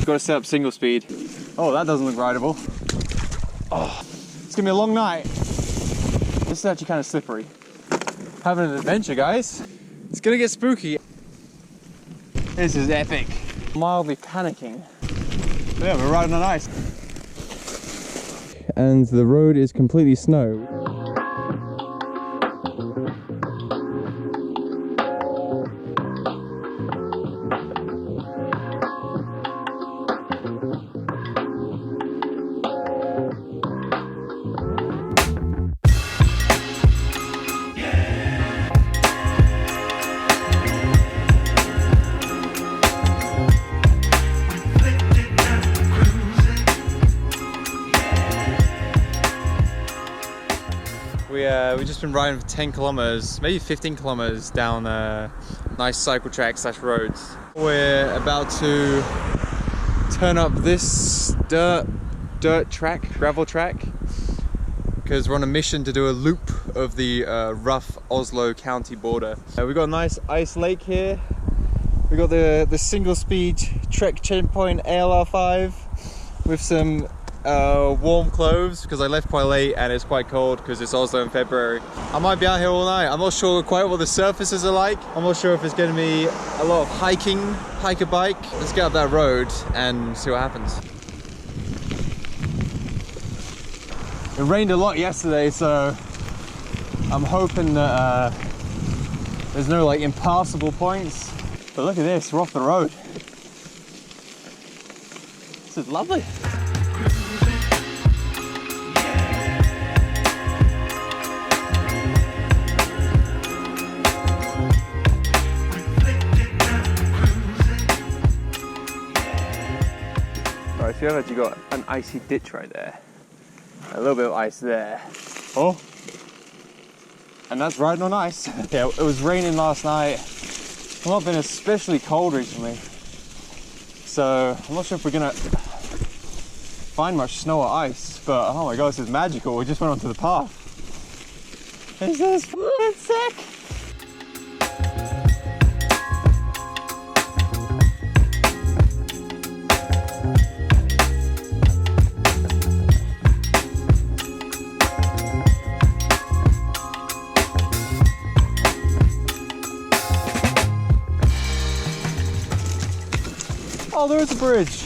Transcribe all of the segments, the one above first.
Got to set up single speed. Oh, that doesn't look rideable. Oh, it's gonna be a long night. This is actually kind of slippery. Having an adventure, guys. It's gonna get spooky. This is epic. Mildly panicking. But yeah, we're riding on ice. And the road is completely snow. We've just been riding for 10 kilometers, maybe 15 kilometers down a nice cycle track / roads. We're about to turn up this dirt track, gravel track, because we're on a mission to do a loop of the rough Oslo county border. We've got a nice ice lake here. We've got the single speed Trek Checkpoint ALR5 with some warm clothes because I left quite late and it's quite cold because it's Oslo in February. I might be out here all night. I'm not sure quite what the surfaces are like. I'm not sure if it's going to be a lot of hiking, hike a bike. Let's get up that road and see what happens. It rained a lot yesterday, so I'm hoping that there's no like impassable points. But look at this, we're off the road. This is lovely. Alright, so you've actually got an icy ditch right there. A little bit of ice there. Oh! And that's riding on ice. Yeah, it was raining last night. It's not been especially cold recently. So, I'm not sure if we're gonna find much snow or ice, but oh my god, this is magical. We just went onto the path. This is f***ing sick! Oh, there is a bridge.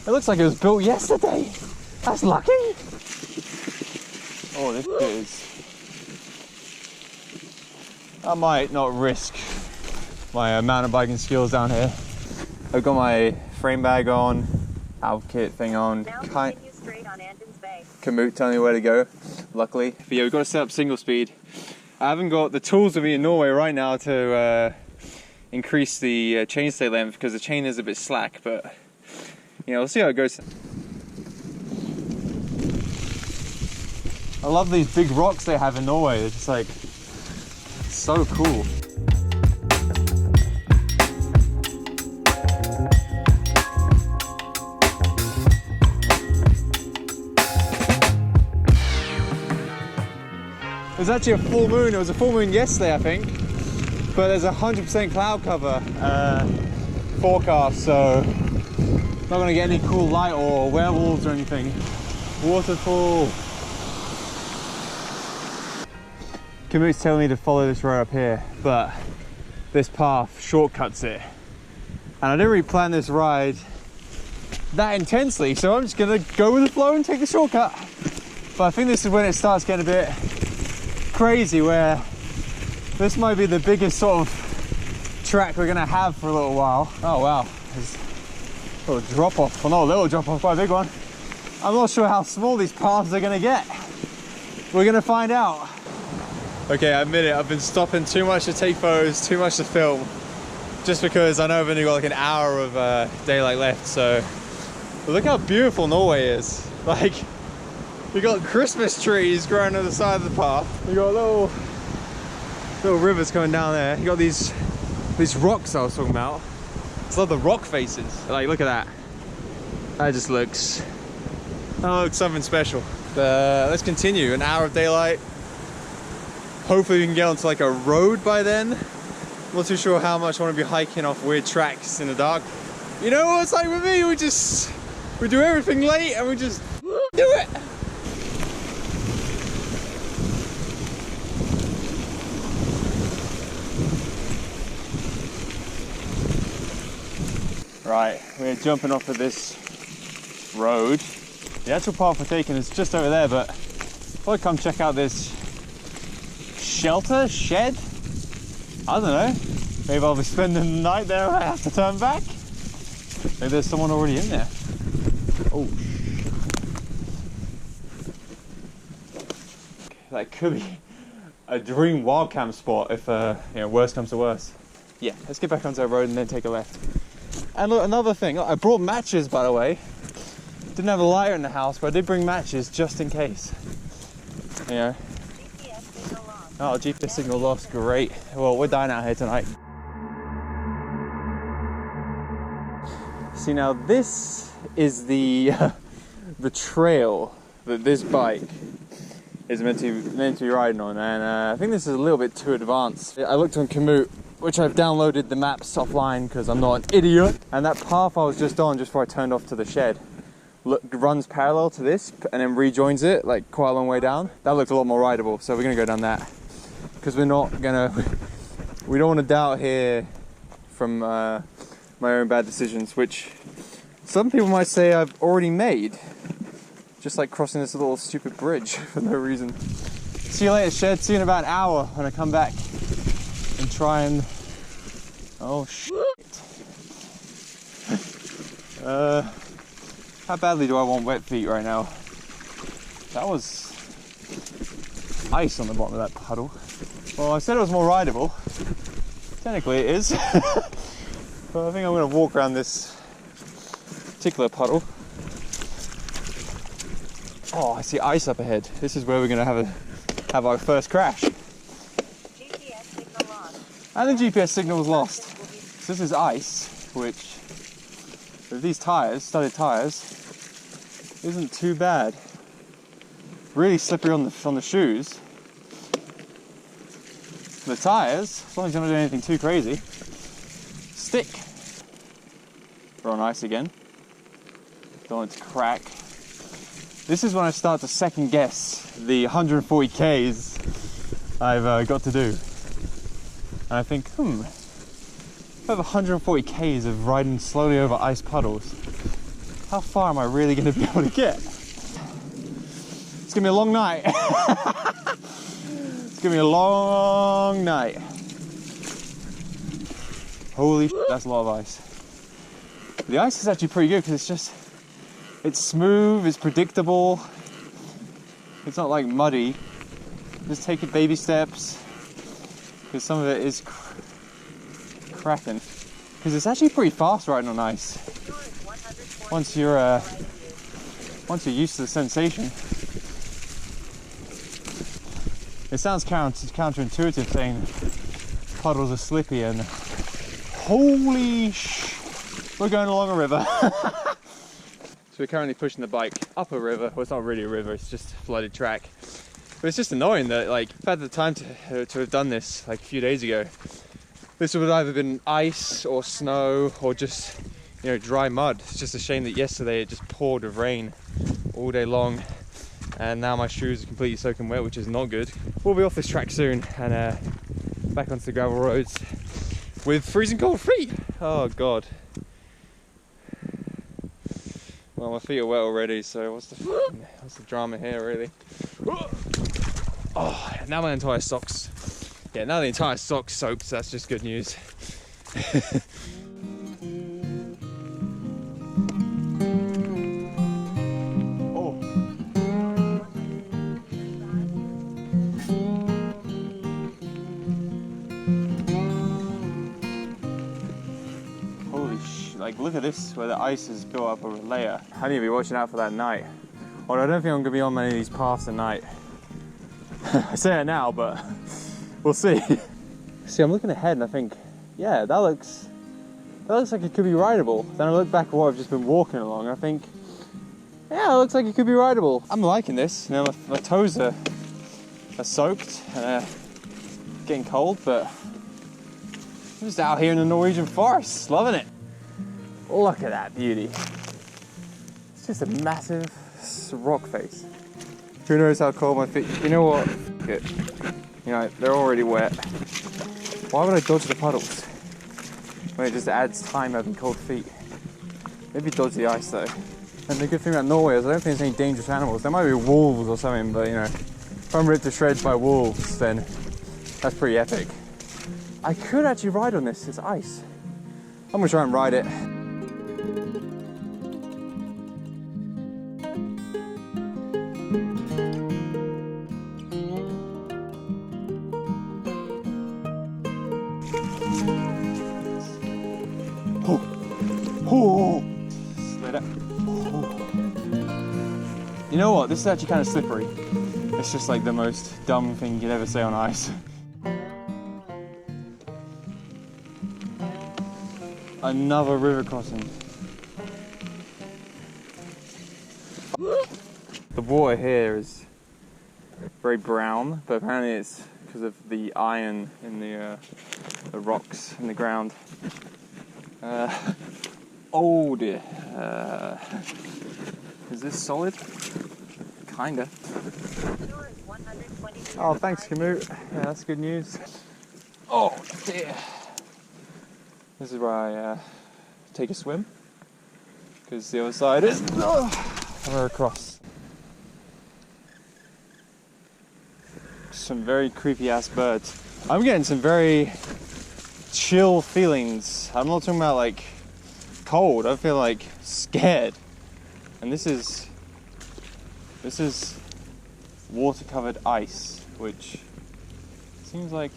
It looks like it was built yesterday. That's lucky. Oh, this is... I might not risk my mountain biking skills down here. I've got my frame bag on, out kit thing on. Komoot telling me where to go, luckily. But yeah, we've got to set up single speed. I haven't got the tools with me in Norway right now to increase the chainstay length because the chain is a bit slack, but you know, we'll see how it goes. I love these big rocks they have in Norway. They're just like so cool. There's actually a full moon. It was a full moon yesterday, I think. But there's 100% cloud cover forecast, so not gonna get any cool light or werewolves or anything. Waterfall. Komoot's telling me to follow this road up here, but this path shortcuts it. And I didn't really plan this ride that intensely, so I'm just gonna go with the flow and take the shortcut. But I think this is when it starts getting a bit crazy, where this might be the biggest sort of track we're gonna have for a little while. Oh wow, there's a little drop off. Well, not a little drop off, quite a big one. I'm not sure how small these paths are gonna get. We're gonna find out. Okay, I admit it, I've been stopping too much to take photos, too much to film, just because I know I've only got like an hour of daylight left. So, but look how beautiful Norway is. Like, we got Christmas trees growing on the side of the path. We got little rivers coming down there. You got these rocks I was talking about. It's like the rock faces. Like, look at that. That just looks, something special. Let's continue. An hour of daylight. Hopefully we can get onto like a road by then. I'm not too sure how much I want to be hiking off weird tracks in the dark. You know what it's like with me? We do everything late and we just do it. Right, we're jumping off of this road. The actual path we're taking is just over there, but I'll come check out this shed. I don't know. Maybe I'll be spending the night there if I have to turn back. Maybe there's someone already in there. Oh, that could be a dream wild camp spot if worst comes to worst. Yeah, let's get back onto the road and then take a left. And look, another thing, I brought matches, by the way. Didn't have a lighter in the house, but I did bring matches just in case. You know. Oh, GPS signal lost, great. Well, we're dying out here tonight. See, now this is the trail that this bike is meant to be riding on, and I think this is a little bit too advanced. I looked on Komoot, which I've downloaded the maps offline because I'm not an idiot, and that path I was just on just before I turned off to the shed runs parallel to this and then rejoins it like quite a long way down. That looked a lot more rideable, so we're gonna go down that because we don't want to doubt here from my own bad decisions, which some people might say I've already made, just like crossing this little stupid bridge for no reason. See you later, shed. See you in about an hour when I come back and try and... Oh shit. How badly do I want wet feet right now? That was ice on the bottom of that puddle. Well, I said it was more rideable. Technically it is. But I think I'm going to walk around this particular puddle. Oh, I see ice up ahead. This is where we're going to have our first crash. GPS signal lost. And the GPS signal was lost. So this is ice, which with these tires, studded tires, isn't too bad. Really slippery on the shoes. The tires, as long as you're not doing anything too crazy, stick. We're on ice again. Don't want it to crack. This is when I start to second guess the 140 Ks I've got to do. And I think, if I have 140 Ks of riding slowly over ice puddles, how far am I really going to be able to get? It's going to be a long night. It's going to be a long night. Holy shit, that's a lot of ice. The ice is actually pretty good because it's smooth, it's predictable. It's not like muddy. Just take it baby steps because some of it is cracking. Because it's actually pretty fast riding on ice. Once you're used to the sensation. It sounds counterintuitive saying puddles are slippy and holy we're going along a river. So we're currently pushing the bike up a river. Well, it's not really a river, it's just a flooded track. But it's just annoying that, like, if I had the time to have done this like a few days ago, this would have either been ice or snow or just, dry mud. It's just a shame that yesterday it just poured with rain all day long, and now my shoes are completely soaking wet, which is not good. We'll be off this track soon and back onto the gravel roads with freezing cold feet. Oh God. Well, my feet are wet already, so what's the drama here, really? Oh, now my entire socks. Yeah, now the entire sock's soaked, so that's just good news. Oh. Holy sh! Like, look at this, where the ice has built up a layer. I need to be watching out for that night. Although I don't think I'm going to be on many of these paths tonight. I say it now, but we'll see. See, I'm looking ahead and I think, yeah, that looks like it could be rideable. Then I look back at what I've just been walking along and I think, yeah, it looks like it could be rideable. I'm liking this. My toes are soaked and getting cold, but I'm just out here in the Norwegian forest, loving it. Look at that beauty. It's just a massive rock face. Who knows how cold my feet... You know what? F it. You know, they're already wet. Why would I dodge the puddles when it just adds time having cold feet? Maybe dodge the ice though. And the good thing about Norway is I don't think there's any dangerous animals. There might be wolves or something, but you know, if I'm ripped to shreds by wolves, then that's pretty epic. I could actually ride on this, it's ice. I'm gonna try and ride it. Oh. Slid up. Oh. You know what? This is actually kind of slippery. It's just like the most dumb thing you could ever say on ice. Another river crossing. The water here is very brown, but apparently it's because of the iron in the rocks in the ground. Oh dear. Is this solid? Kinda. Oh, thanks, Komoot. Yeah, that's good news. Oh dear. This is where I take a swim, because the other side is we're across. Some very creepy ass birds. I'm getting some very chill feelings. I'm not talking about like cold, I feel like scared. And this is water covered ice, which seems like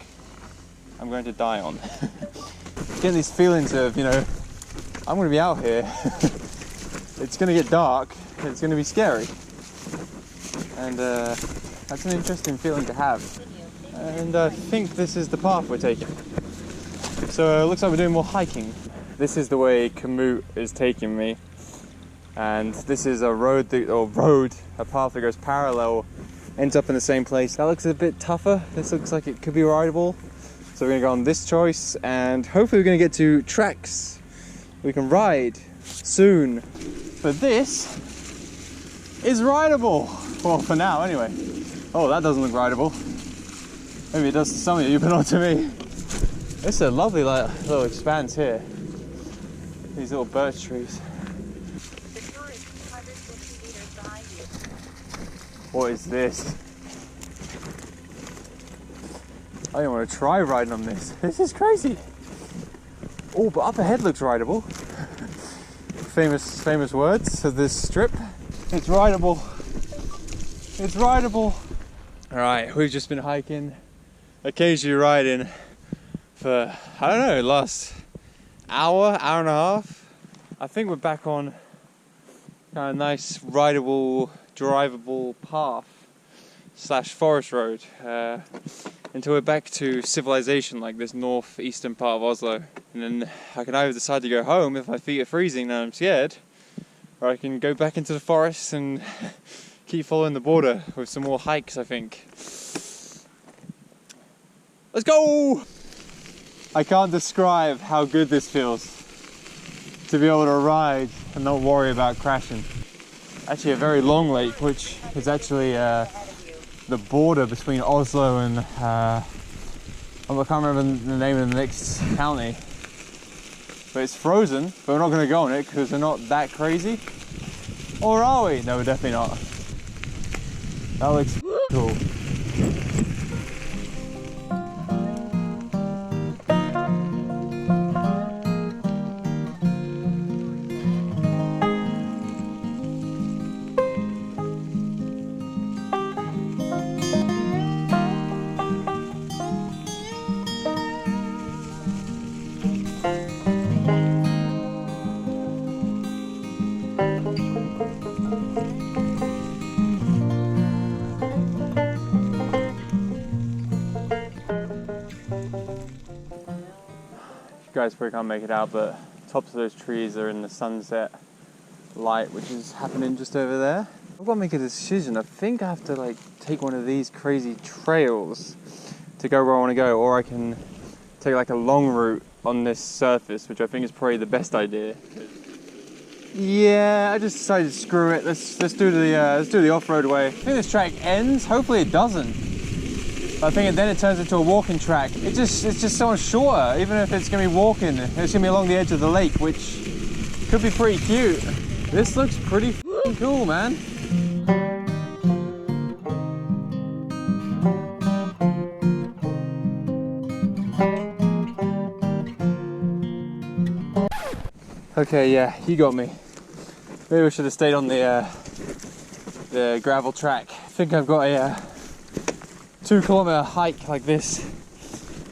I'm going to die on. Getting these feelings of, you know, I'm going to be out here, it's going to get dark, it's going to be scary. And that's an interesting feeling to have. And I think this is the path we're taking. So it looks like we're doing more hiking. This is the way Komoot is taking me. And this is a road, a path that goes parallel, ends up in the same place. That looks a bit tougher. This looks like it could be rideable. So we're gonna go on this choice, and hopefully we're gonna get to tracks we can ride soon. But this is rideable. Well, for now anyway. Oh, that doesn't look rideable. Maybe it does to some of you, but not to me. It's a lovely little expanse here. These little birch trees. What is this? I don't want to try riding on this. This is crazy. Oh, but up ahead looks rideable. Famous words of this strip. It's rideable. It's rideable. All right, we've just been hiking, occasionally riding for, I don't know, last hour and a half. I think we're back on kind of nice rideable, drivable path / forest road until we're back to civilization, like this northeastern part of Oslo. And then I can either decide to go home if my feet are freezing and I'm scared, or I can go back into the forest and keep following the border with some more hikes, I think. Let's go! I can't describe how good this feels to be able to ride and not worry about crashing. Actually a very long lake, which is actually the border between Oslo and I can't remember the name of the next county, but it's frozen. But we're not going to go on it because we're not that crazy. Or are we? No, we're definitely not. That looks cool. You guys probably can't make it out, but tops of those trees are in the sunset light, which is happening just over there. I've got to make a decision. I think I have to like take one of these crazy trails to go where I want to go, or I can take like a long route on this surface, which I think is probably the best idea. Yeah, I just decided to screw it. Let's do the off-road way. I think this track ends. Hopefully it doesn't. But I think then it turns into a walking track. It's just so much shorter. Even if it's gonna be walking, it's gonna be along the edge of the lake, which could be pretty cute. This looks pretty f***ing cool, man. Okay, yeah, you got me. Maybe we should have stayed on the gravel track. I think I've got a 2-kilometer hike like this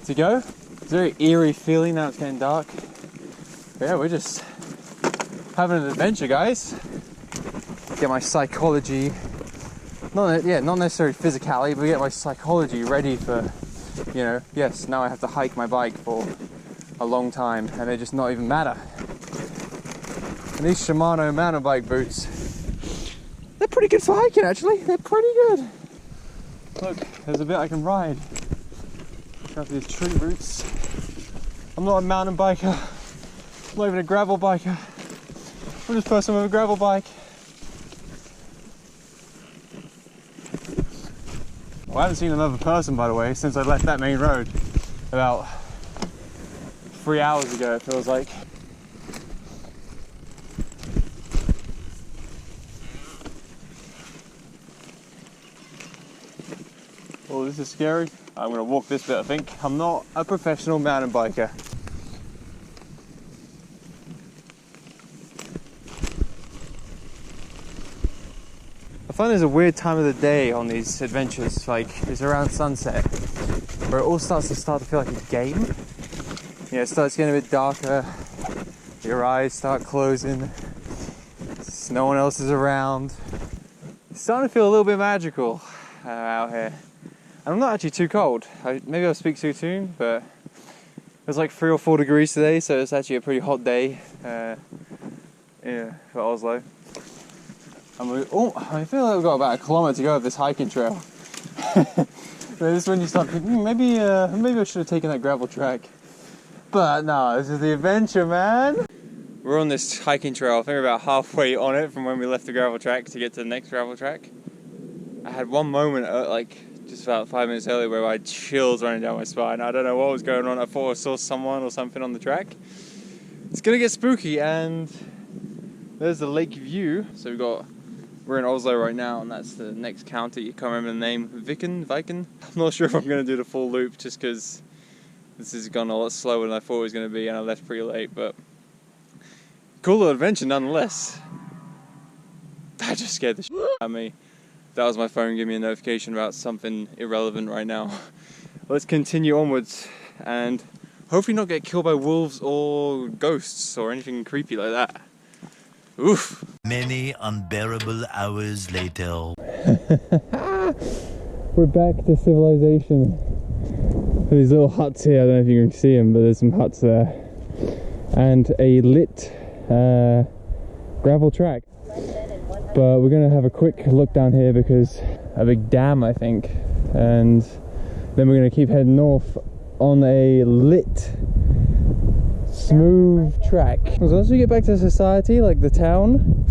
to go. It's a very eerie feeling now it's getting dark. But yeah, we're just having an adventure, guys. Get my psychology, not necessarily physicality, but get my psychology ready for, you know, yes, now I have to hike my bike for a long time and they just not even matter. And these Shimano mountain bike boots, they're pretty good for hiking actually. They're pretty good. Look, there's a bit I can ride. Got these tree roots. I'm not a mountain biker. I'm not even a gravel biker. I'm just a person with a gravel bike. Well, I haven't seen another person, by the way, since I left that main road about 3 hours ago, it feels like. Oh, this is scary. I'm gonna walk this bit, I think. I'm not a professional mountain biker. I find there's a weird time of the day on these adventures, like it's around sunset, where it all starts to feel like a game. You know, it starts getting a bit darker, your eyes start closing, no one else is around. It's starting to feel a little bit magical out here. And I'm not actually too cold. Maybe I'll speak too soon, but it was like 3 or 4 degrees today, so it's actually a pretty hot day yeah, for Oslo. I feel like we've got about 1 kilometer to go of this hiking trail. This is when you start thinking, maybe I should have taken that gravel track. But no, this is the adventure, man. We're on this hiking trail. I think we're about halfway on it from when we left the gravel track to get to the next gravel track. I had one moment, just about 5 minutes earlier, where I had chills running down my spine. I don't know what was going on. I thought I saw someone or something on the track. It's gonna get spooky, and there's the lake view. So we're in Oslo right now, and that's the next county. You can't remember the name. Viken? I'm not sure if I'm gonna do the full loop, just because this has gone a lot slower than I thought it was gonna be, and I left pretty late. But cool little adventure nonetheless. That just scared the shit out of me. That was my phone giving me a notification about something irrelevant right now. Let's continue onwards and hopefully not get killed by wolves or ghosts or anything creepy like that. Oof. Many unbearable hours later. We're back to civilization. These little huts here, I don't know if you can see them, but there's some huts there. And a lit gravel track. But we're gonna have a quick look down here because a big dam, I think, and then we're gonna keep heading north on a lit, smooth track. So once we get back to society, like the town,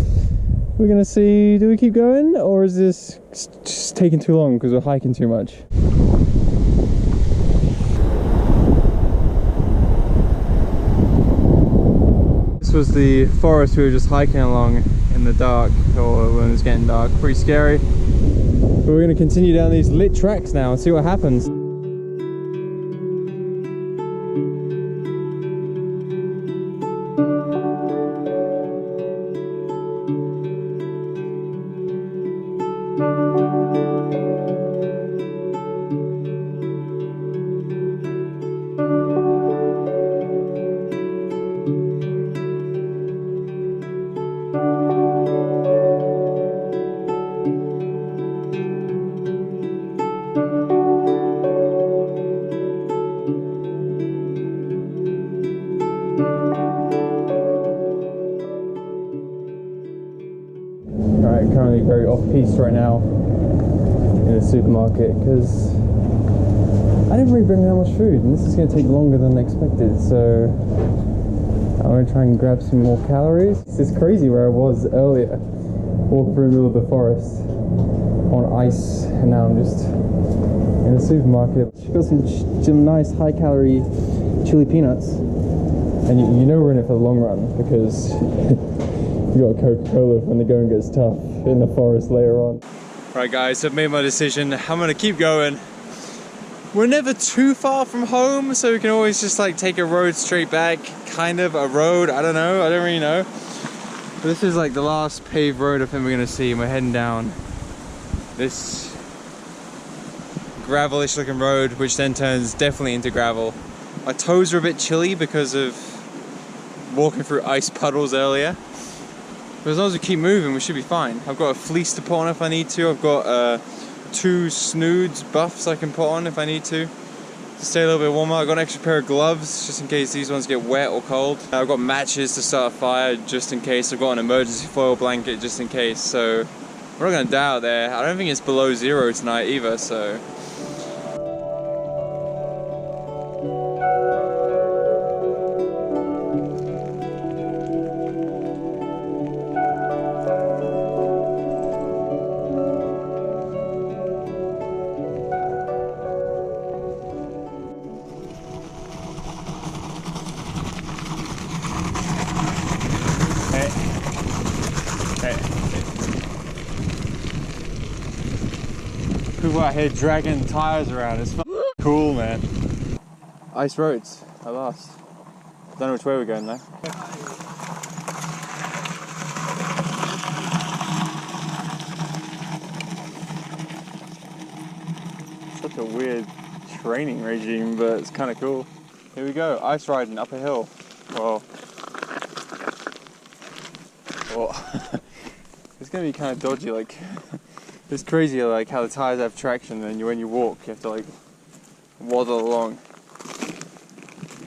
we're gonna see, do we keep going or is this just taking too long because we're hiking too much? This was the forest we were just hiking along in the dark, or when it was getting dark. Pretty scary. But we're going to continue down these lit tracks now and see what happens. Currently very off-piste right now in the supermarket because I didn't really bring that much food and this is going to take longer than expected, so I'm gonna try and grab some more calories. This is crazy where I was earlier, walking through the middle of the forest on ice, and now I'm just in the supermarket. Got some nice high-calorie chili peanuts, and you know we're in it for the long run because you got a Coca-Cola when the going gets tough in the forest later on. Right guys, I've made my decision. I'm gonna keep going. We're never too far from home, so we can always just like take a road straight back, kind of a road, I don't know, I don't really know. But this is like the last paved road I think we're gonna see, and we're heading down this gravelish looking road, which then turns definitely into gravel. My toes are a bit chilly because of walking through ice puddles earlier. But as long as we keep moving, we should be fine. I've got a fleece to put on if I need to. I've got 2 snoods buffs I can put on if I need to stay a little bit warmer. I've got an extra pair of gloves just in case these ones get wet or cold. I've got matches to start a fire just in case. I've got an emergency foil blanket just in case. So we're not gonna die out there. I don't think it's below 0 tonight either, so. People out here dragging tires around, it's cool, man. Ice roads, at last. Don't know which way we're going though. Such a weird training regime, but it's kind of cool. Here we go, ice riding up a hill. Well, it's gonna be kind of dodgy, like. It's crazy like how the tires have traction, and when you walk you have to like waddle along.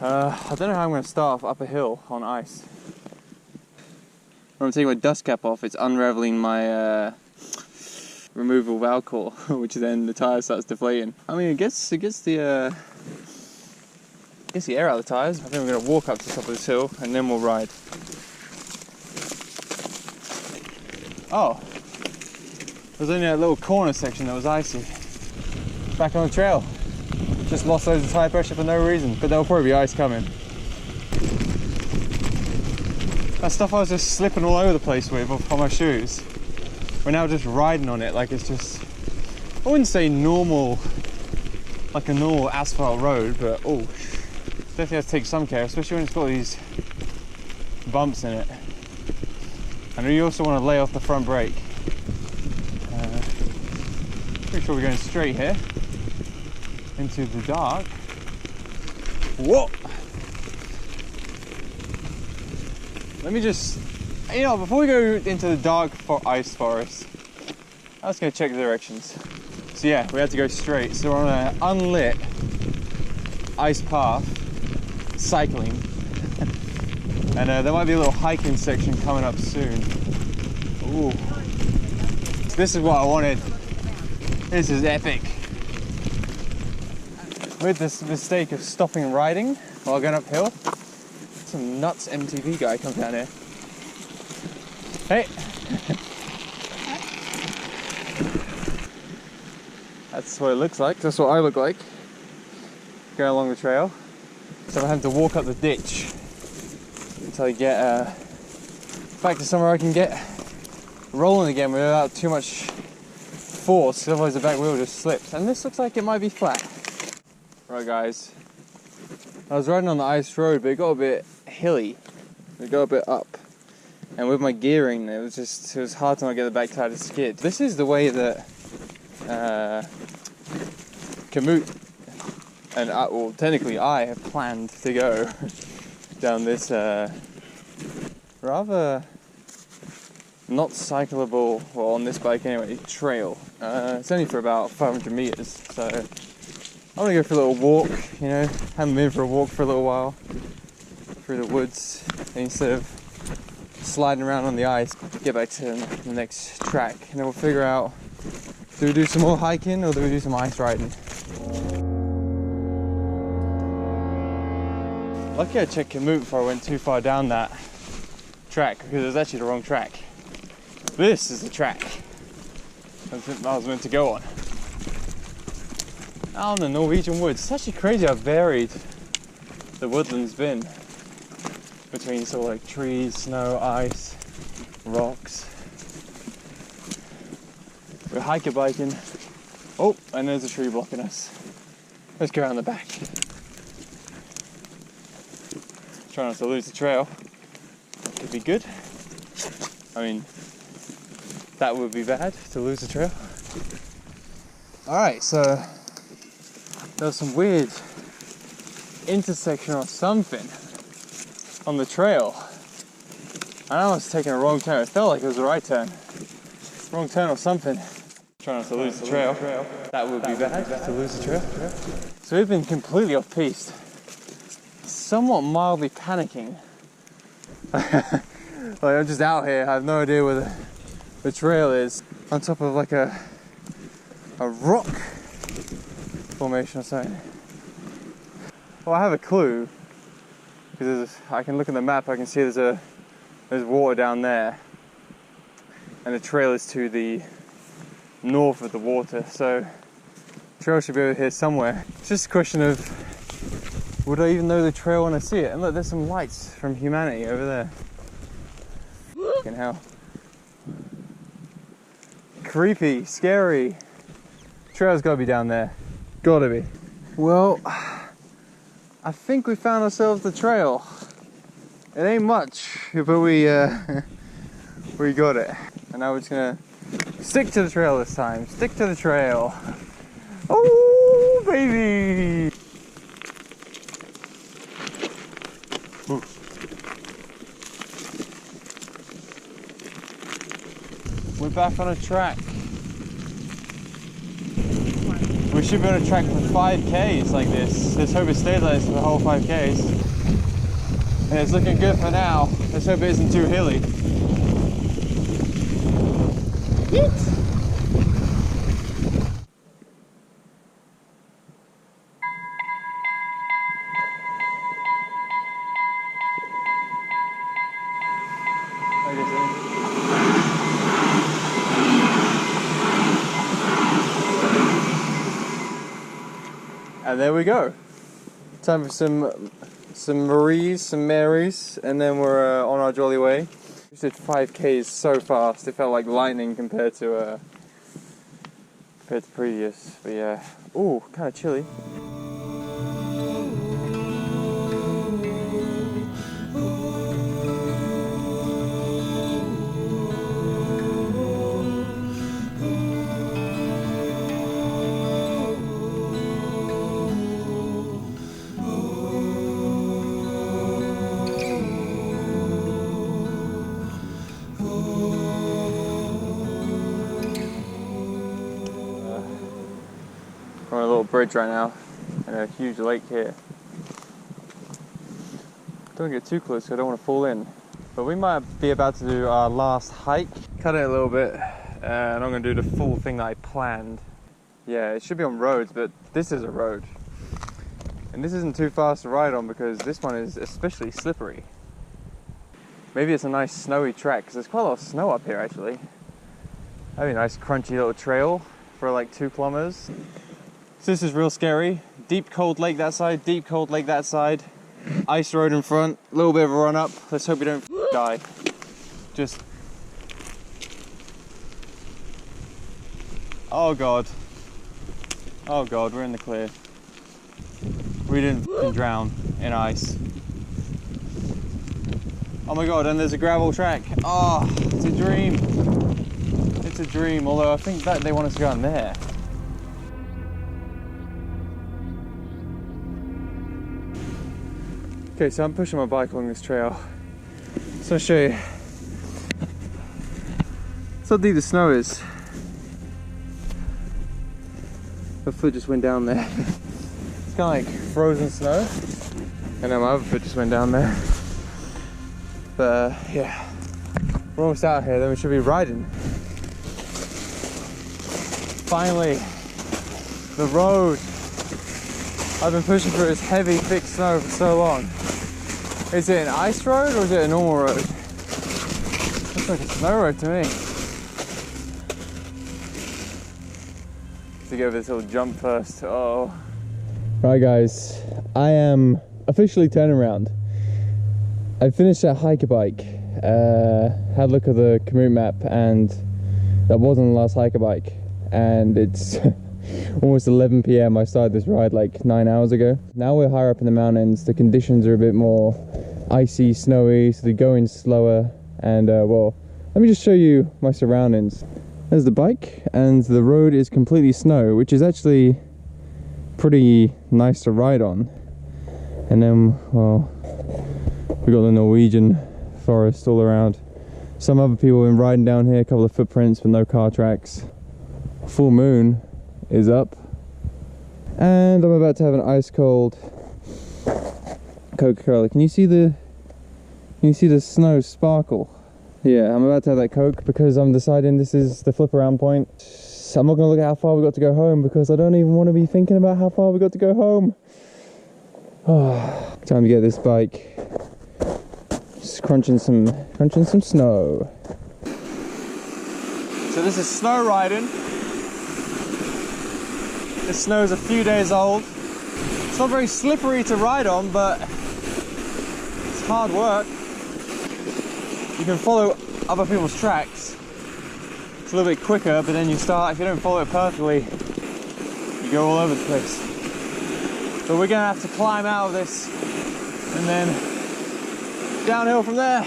I don't know how I'm going to start off up a hill on ice. When I'm taking my dust cap off, it's unraveling my removal valve core, which then the tire starts deflating. I mean, it gets the air out of the tires. I think we're going to walk up to the top of this hill and then we'll ride. Oh. There's only a little corner section that was icy. Back on the trail. Just lost loads of tire pressure for no reason, but there'll probably be ice coming. That stuff I was just slipping all over the place with on my shoes, we're now just riding on it like it's just, I wouldn't say normal, like a normal asphalt road, but oh, definitely have to take some care, especially when it's got these bumps in it. And you also want to lay off the front brake. Pretty sure we're going straight here into the dark. Whoa! Let me just, you know, before we go into the dark ice forest, I'm just going to check the directions. So yeah, we have to go straight. So we're on an unlit ice path, cycling, and there might be a little hiking section coming up soon. Ooh. This is what I wanted. This is epic. With this mistake of stopping riding while going uphill, some nuts MTV guy comes down here. Hey! That's what it looks like. That's what I look like going along the trail. So I'm having to walk up the ditch until I get back to somewhere I can get rolling again without too much force, otherwise the back wheel just slips. And this looks like it might be flat. Right guys, I was riding on the ice road, but it got a bit hilly. It got a bit up. And with my gearing, it was hard to not get the back tire to skid. This is the way that Komoot and well, technically I have planned to go down this rather not cyclable, well on this bike anyway, trail. It's only for about 500 meters, so I'm gonna go for a little walk, you know, haven't been for a walk for a little while through the woods, instead of sliding around on the ice, get back to the next track, and then we'll figure out, do we do some more hiking or do we do some ice riding? Lucky I checked Komoot before I went too far down that track, because it was actually the wrong track. This is the track I was meant to go on. Out in the Norwegian woods. It's actually crazy how varied the woodland's been. Between sort of like trees, snow, ice, rocks. We're hiking, biking. Oh, and there's a tree blocking us. Let's go around the back. Try not to lose the trail. Could be good. I mean, that would be bad to lose the trail. Alright, so there was some weird intersection or something on the trail. I almost taken a wrong turn. It felt like it was a right turn. Wrong turn or something. Trying not to lose the trail. That would be bad to lose the trail. So we've been completely off piste. Somewhat mildly panicking. Like I'm just out here, I have no idea where the trail is. On top of like a rock formation or something. Well, I have a clue because I can look at the map. I can see there's water down there, and the trail is to the north of the water. So the trail should be over here somewhere. It's just a question of would I even know the trail when I see it? And look, there's some lights from humanity over there. Fucking hell. Creepy, scary. Trail's gotta be down there. Gotta be. Well, I think we found ourselves the trail. It ain't much, but we got it. And now we're just gonna stick to the trail this time. Stick to the trail. Oh, baby! Ooh. We're back on a track. We should be on a track for 5Ks like this. Let's hope it stays like this for the whole 5Ks. And it's looking good for now. Let's hope it isn't too hilly. Yeet. And there we go. Time for some Maries, some Marys, and then we're on our jolly way. We did 5Ks so fast, it felt like lightning compared to previous. But yeah, ooh, kind of chilly. We're on a little bridge right now, and a huge lake here. Don't get too close, 'cause I don't want to fall in. But we might be about to do our last hike. Cut it a little bit, and I'm going to do the full thing that I planned. Yeah, it should be on roads, but this is a road. And this isn't too fast to ride on because this one is especially slippery. Maybe it's a nice snowy track, because there's quite a lot of snow up here actually. That'd be a nice crunchy little trail for like 2 kilometers. So this is real scary. Deep cold lake that side, deep cold lake that side. Ice road in front, a little bit of a run up. Let's hope we don't die. Just... oh god. Oh god, we're in the clear. We didn't drown in ice. Oh my god, and there's a gravel track. Oh, it's a dream. It's a dream, although I think that they want us to go on there. Okay, so I'm pushing my bike along this trail. So I'll show you. That's how deep the snow is. My foot just went down there. It's kind of like frozen snow. And then my other foot just went down there. But yeah, we're almost out here, then we should be riding. Finally, the road. I've been pushing through this heavy, thick snow for so long. Is it an ice road or is it a normal road? Looks like a snow road to me. To go over this little jump first. Oh. Right guys, I am officially turning around. I finished that hiker bike, had a look at the Komoot map, and that wasn't the last hiker bike. And it's almost 11 PM. I started this ride like 9 hours ago. Now we're higher up in the mountains. The conditions are a bit more icy, snowy, so they're going slower. And well, let me just show you my surroundings. There's the bike, and the road is completely snow, which is actually pretty nice to ride on. And then, well, we got the Norwegian forest all around. Some other people have been riding down here, a couple of footprints but no car tracks. Full moon is up, and I'm about to have an ice cold Coca-Cola. Can you see the snow sparkle? Yeah, I'm about to have that Coke because I'm deciding this is the flip around point. So I'm not gonna look at how far we got to go home because I don't even want to be thinking about how far we got to go home. Oh, time to get this bike. Just crunching some snow. So this is snow riding. This snow's a few days old. It's not very slippery to ride on, but it's hard work. You can follow other people's tracks. It's a little bit quicker, but then if you don't follow it perfectly, you go all over the place. But we're gonna have to climb out of this and then downhill from there.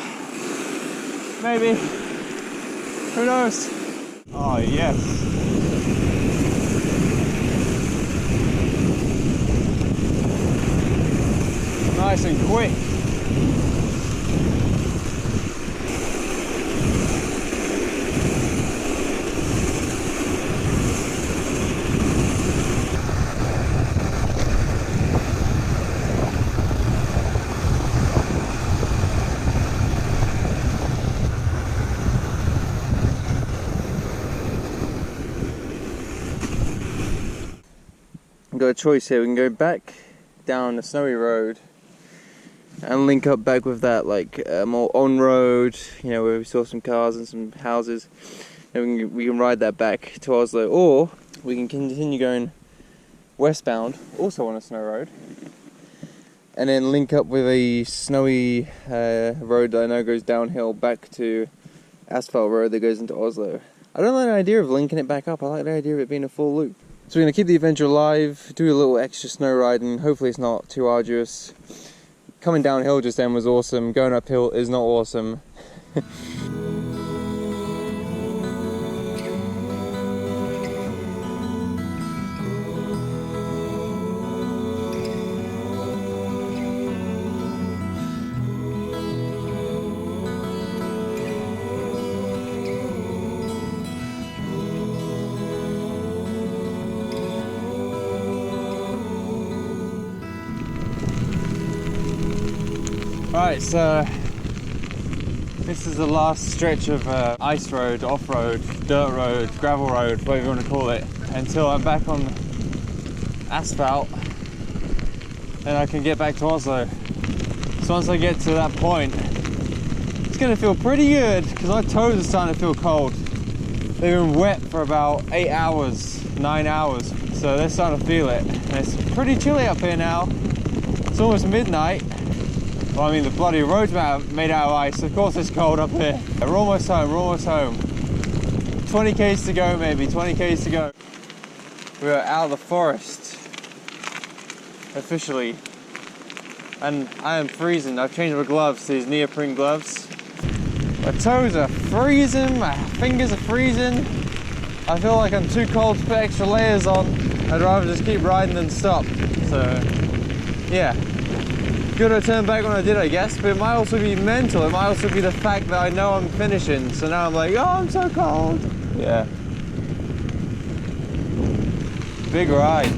Maybe. Who knows? Oh yes. Nice and quick. We've got a choice here. We can go back down the snowy road and link up back with that more on-road, you know, where we saw some cars and some houses, and we can ride that back to Oslo, or we can continue going westbound, also on a snow road, and then link up with a snowy road that I know goes downhill back to asphalt road that goes into Oslo. I don't like the idea of linking it back up. I like the idea of it being a full loop. So we're going to keep the adventure alive, do a little extra snow riding. Hopefully it's not too arduous. Coming downhill just then was awesome. Going uphill is not awesome. Right, so this is the last stretch of ice road, off-road, dirt road, gravel road, whatever you want to call it, until I'm back on asphalt and I can get back to Oslo. So once I get to that point, it's going to feel pretty good because my toes are starting to feel cold. They've been wet for about 8 hours, 9 hours, so they're starting to feel it. And it's pretty chilly up here now. It's almost midnight. Well, I mean, the bloody road's made out of ice. Of course it's cold up here. We're almost home, we're almost home. 20 k's to go, maybe, 20 k's to go. We're out of the forest, officially. And I am freezing. I've changed my gloves to these neoprene gloves. My toes are freezing, my fingers are freezing. I feel like I'm too cold to put extra layers on. I'd rather just keep riding than stop. So, yeah. Good I turned back when I did, I guess, but it might also be mental. It might also be the fact that I know I'm finishing, so now I'm like, oh, I'm so cold. Yeah. Big ride.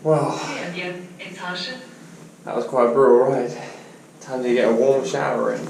Well, that was quite a brutal ride. Time to get a warm shower in.